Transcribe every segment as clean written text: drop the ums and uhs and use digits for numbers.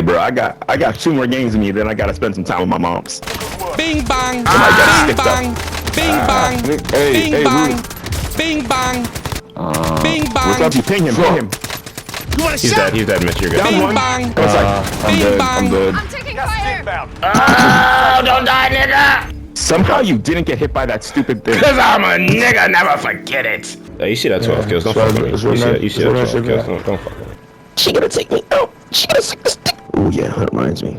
Hey, bro, I got 2 more games in me. Then I gotta spend some time with my moms. Bing bang, Somebody got bang sticked bang, up. bing bang, Hey, bing bang, Rudy. bing bang, bing What's bang. up? You ping him. Ping him. You want a He's shot? dead. He's dead, Mitch. You're good. Down Bing one. bang, One second. I'm bing good. bang. I'm good. I'm taking fire. Oh, don't die, nigga. Somehow you didn't get hit by that stupid thing. Cause I'm a nigga. Never forget it. Hey, you see that 12 kills? Don't fuck with me. You see that 12 kills? Don't fuck with me. She gonna take me out. She gonna suck the stick. Oh yeah, that reminds me.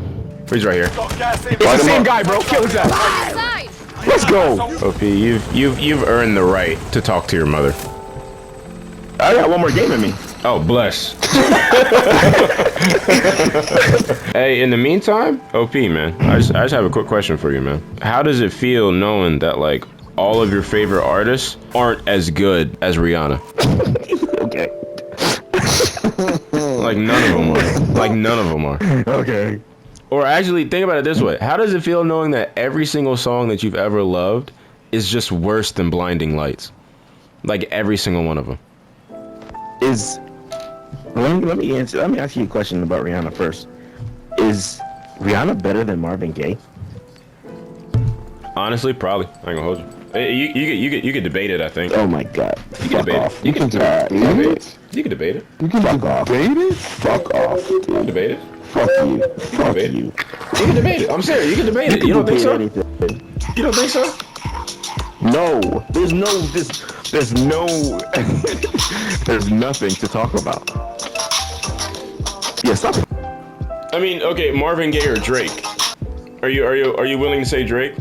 He's right here. It's the same guy, bro. Kill his ass. Inside. Let's go. OP, you've earned the right to talk to your mother. I got 1 more game in me. Oh, bless. Hey, in the meantime, OP, man, I just have a quick question for you, man. How does it feel knowing that, like, all of your favorite artists aren't as good as Rihanna? Okay. Like, none of them are. Like, none of them are. Okay. Or actually, think about it this way. How does it feel knowing that every single song that you've ever loved is just worse than Blinding Lights? Like, every single one of them. Let me ask you a question about Rihanna first. Is Rihanna better than Marvin Gaye? Honestly, probably. I ain't gonna hold you. Hey, you could debate it, I think. Oh my god. You can debate it. You can debate it. You can debate it. You can Fuck off. debate it? Fuck off, You can dude. debate it. Fuck you. Fuck Debate it. you. You can debate it. I'm serious. You can debate it. You don't think so? Anything. You don't think so? No. There's no there's nothing to talk about. Yeah, stop it. I mean, okay, Marvin Gaye or Drake? Are you willing to say Drake?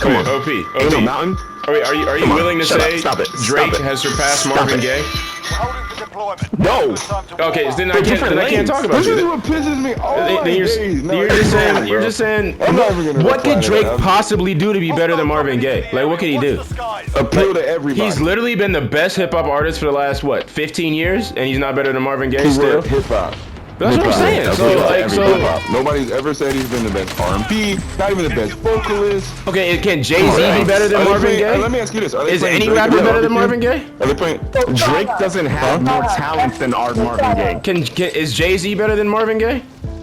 Come on. OP. Ain't no mountain. Are you Come on, willing to shut up, say stop it, Drake stop it. has surpassed Stop Marvin it. Gaye? No. Okay, then They're different I can't lanes. talk about This is you. what pisses me off. Then you're just saying I'm not even gonna what could reply to Drake that. possibly do to be better than Marvin Gaye? Like, what could he do? Appeal to everybody. He's literally been the best hip hop artist for the last 15 years, and he's not better than Marvin Gaye still. hip hop. That's what I'm saying. Nobody's ever said he's been the best R&B, not even the best vocalist. Okay, can Jay-Z be better than Marvin Gaye? Let me ask you this: Is any rapper better than Marvin Gaye? Are they playing? Drake doesn't have more talent than our Marvin Gaye. Is Jay-Z better than Marvin Gaye?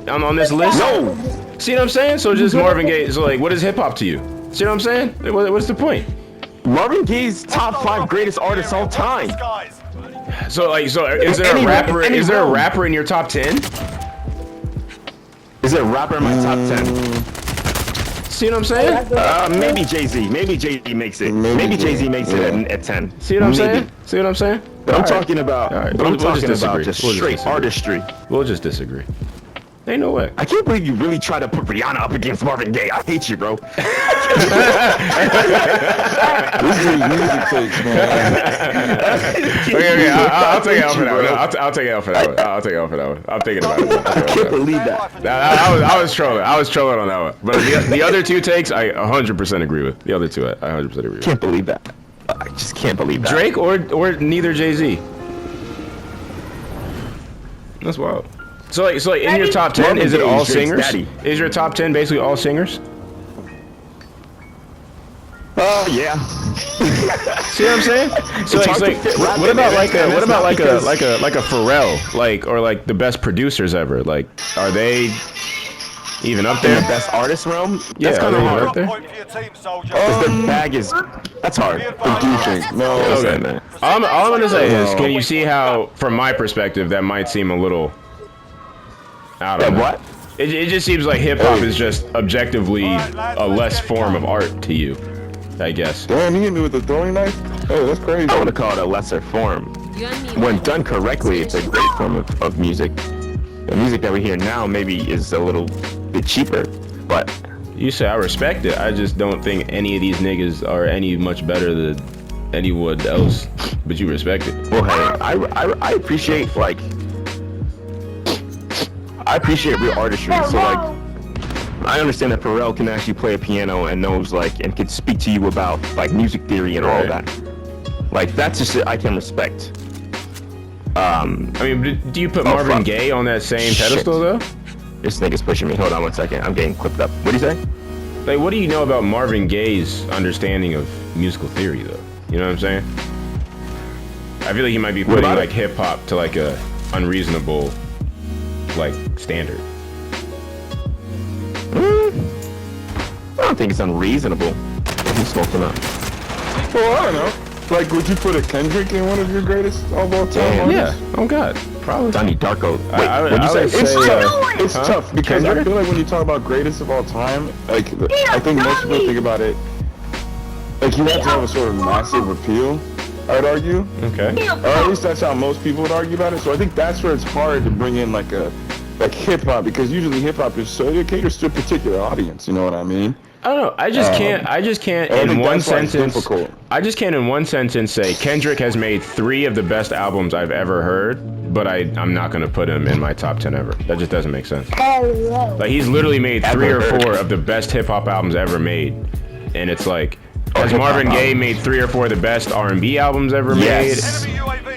On this list? No. See what I'm saying? So just Marvin Gaye. So like, what is hip hop to you? See what I'm saying? What's the point? Marvin Gaye's top 5 greatest artists all time. So is there a rapper? Is there a rapper in your top 10? Is there a rapper in my top 10? See what I'm saying? Maybe Jay-Z. Maybe Jay-Z makes it. Maybe Jay-Z makes it at 10. See what I'm Maybe. saying? See what I'm saying? But I'm talking about. All right. But I'm We'll just talking about disagree. just We'll just straight disagree. artistry. We'll just disagree. Ain't no way. I can't believe you really try to put Rihanna up against Marvin Gaye. I hate you, bro. This is music takes, man. Okay, I'll take it out for that one. I'll take it out for that one. I'll take it out for that one. I'm thinking about it. I can't believe that. I was trolling. I was trolling on that one. But the other two takes, I 100% agree with. The other two, I 100% agree with. Can't believe that. I just can't believe that. Drake or neither Jay-Z. That's wild. So like in your top 10, is it all singers? Daddy. Is your top 10 basically all singers? Oh yeah. See what I'm saying? So It's like, hard to fit rap what in about it, like and what it's about not because- like a Pharrell, or like the best producers ever? Like, are they even up In the there? best artist realm? Yeah, That's are kind they of even hard. up there? Because their bag is. That's hard. What do you think? No. Okay. man. All I'm gonna say is, can you see how, from my perspective, that might seem a little out of What? It just seems like hip hop is just objectively a less form of art to you, I guess. Damn, you hit me with the throwing knife? Oh, that's crazy. I want to call it a lesser form. When done correctly, it's a great form of music. The music that we hear now maybe is a little bit cheaper, but You say I respect it. I just don't think any of these niggas are any much better than anyone else. But you respect it. well, hey, I appreciate I appreciate real artistry. So like, I understand that Pharrell can actually play a piano and knows and can speak to you about like music theory and all Right. that. Like that's just I can respect. I mean, do you put Oh, Marvin fuck. Gaye on that same Shit. pedestal though? This nigga's pushing me. Hold on 1 second. I'm getting clipped up. What do you say? Like, what do you know about Marvin Gaye's understanding of musical theory though? You know what I'm saying? I feel like he might be putting about it? like hip hop to like a unreasonable like standard. I don't think it's unreasonable. He's smoking up. Well, I don't know. Like, would you put a Kendrick in one of your greatest of all time? Yeah. Oh God. Probably. Donnie Darko. Wait, I what'd you would say? It's tough because I feel like when you talk about greatest of all time, like I think most people think about it, like you have to have a sort of massive appeal, I'd argue. Okay. Or at least that's how most people would argue about it. So I think that's where it's hard to bring in like hip hop, because usually hip hop is so it caters to a particular audience. You know what I mean? I don't know. I just can't in one sentence. I just can't in one sentence say Kendrick has made 3 of the best albums I've ever heard, but I'm not gonna put him in my top 10 ever. That just doesn't make sense. Like he's literally made 3 or 4 of the best hip hop albums ever made, and it's like, has Marvin Gaye made 3 or 4 of the best R&B albums ever made?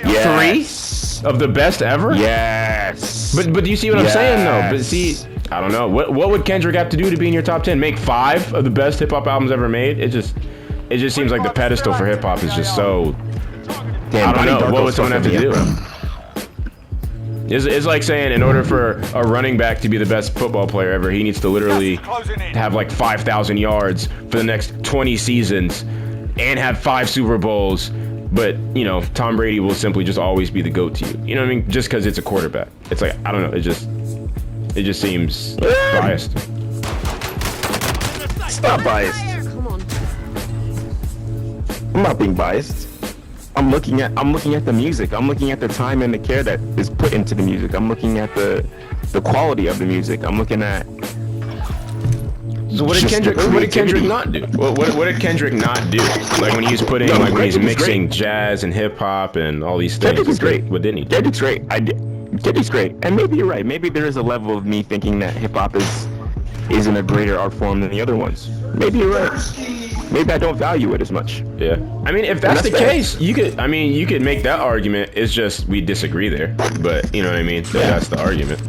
Yes. 3 of the best ever? Yes. But you see what I'm saying though? But see, I don't know. What would Kendrick have to do to be in your top 10? Make 5 of the best hip hop albums ever made? It just seems like the pedestal for hip hop is just so. Damn, I don't know. What would someone have to do? Bro. It's like saying in order for a running back to be the best football player ever, he needs to literally have like 5,000 yards for the next 20 seasons and have 5 Super Bowls. But, you know, Tom Brady will simply just always be the GOAT to you. You know what I mean? Just because it's a quarterback. It's like, I don't know. It just seems biased. Stop biased. Come on. I'm not being biased. I'm looking at the music. I'm looking at the time and the care that is put into the music. I'm looking at the quality of the music. I'm looking at. So what did Kendrick not do? What did Kendrick not do? Like when he's putting, No, like when he's Kendrick was mixing jazz and hip hop and all these things. Kendrick was great. What didn't he do? Kendrick's great. Kendrick's great. And maybe you're right. Maybe there is a level of me thinking that hip hop isn't a greater art form than the other ones. Maybe you're right. Maybe I don't value it as much. Yeah. I mean, if that's the case, you could make that argument. It's just we disagree there. But you know what I mean? So that's the argument.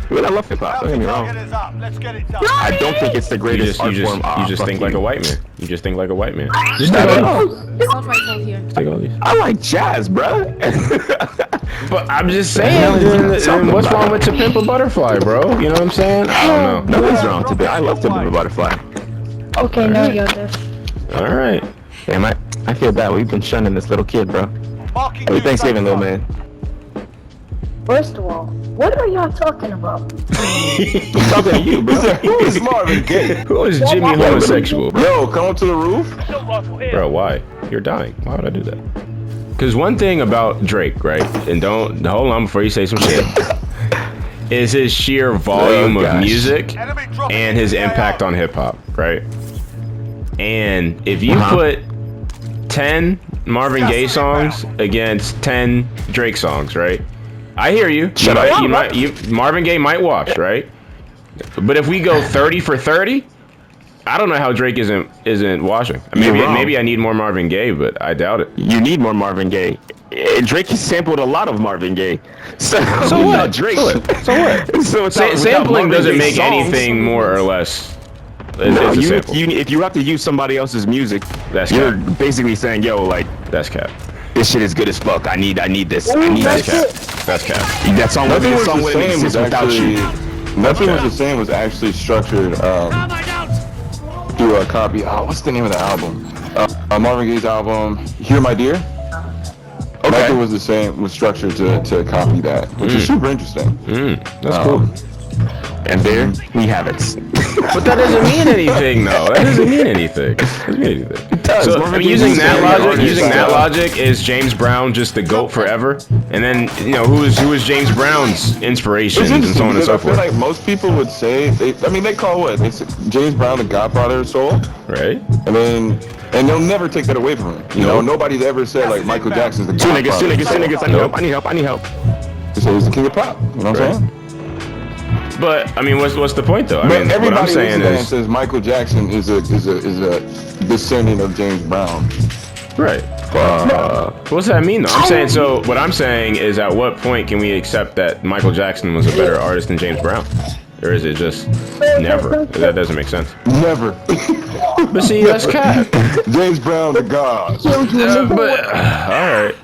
Well, I love hip hop. Don't get me wrong. I don't think it's the greatest art form. You just think like a white man. You just think like a white man. Just take all here. Take all these. I like jazz, bro. But I'm just saying, then what's wrong with To Pimp a Butterfly, bro? You know what I'm saying? I don't know. Nothing's wrong with it. I love To Pimp a Butterfly. Okay, now you got this. All right. Damn, I feel bad. We've been shunning this little kid, bro. Happy Thanksgiving, little man. First of all, what are y'all talking about? I'm talking to you, bro. Who is Marvin Gaye? Who is Jimmy homosexual, bro? Yo, come up to the roof. Bro, why? You're dying. Why would I do that? Because one thing about Drake, right? And hold on before you say some shit. Is his sheer volume of music and his impact on hip hop, right? And if you put 10 Marvin Gaye songs against 10 Drake songs, right? I hear you. Marvin Gaye might wash, right? But if we go 30 for 30, I don't know how Drake isn't washing. Maybe I need more Marvin Gaye, but I doubt it. You need more Marvin Gaye. Drake has sampled a lot of Marvin Gaye. So what? Drake. So what? Sampling doesn't make anything more or less. No, if you have to use somebody else's music, you're basically saying, yo, like, that's cap. This shit is good as fuck. I need this. I need this. That's cap. That song Nothing was wouldn't the exist same. Was without actually you. nothing was the same. Was actually structured through a copy. What's the name of the album? Marvin Gaye's album, "Hear My Dear." Okay. Nothing was the same. Was structured to copy that, which is super interesting. That's cool. And there we have it. But that doesn't mean anything, though. That doesn't mean anything. It doesn't mean anything. It does. So, I mean, using that logic, is James Brown just the GOAT forever? And then, you know, who is James Brown's inspirations and so on and so forth? I feel like most people would say, they call what? It's James Brown the Godfather of soul. Right. And they'll never take that away from him. You know, nobody's ever said like Michael Jackson's the Godfather. Two niggas. I need help. They say he's the king of pop. You know what I'm saying? But I mean, what's the point though? I mean, everybody what I'm saying is says Michael Jackson is a descendant of James Brown. Right. What's that mean though? I'm saying so. What I'm saying is, at what point can we accept that Michael Jackson was a better artist than James Brown, or is it just never? That doesn't make sense. Never. But see, that's cap. James Brown, the God. But all right.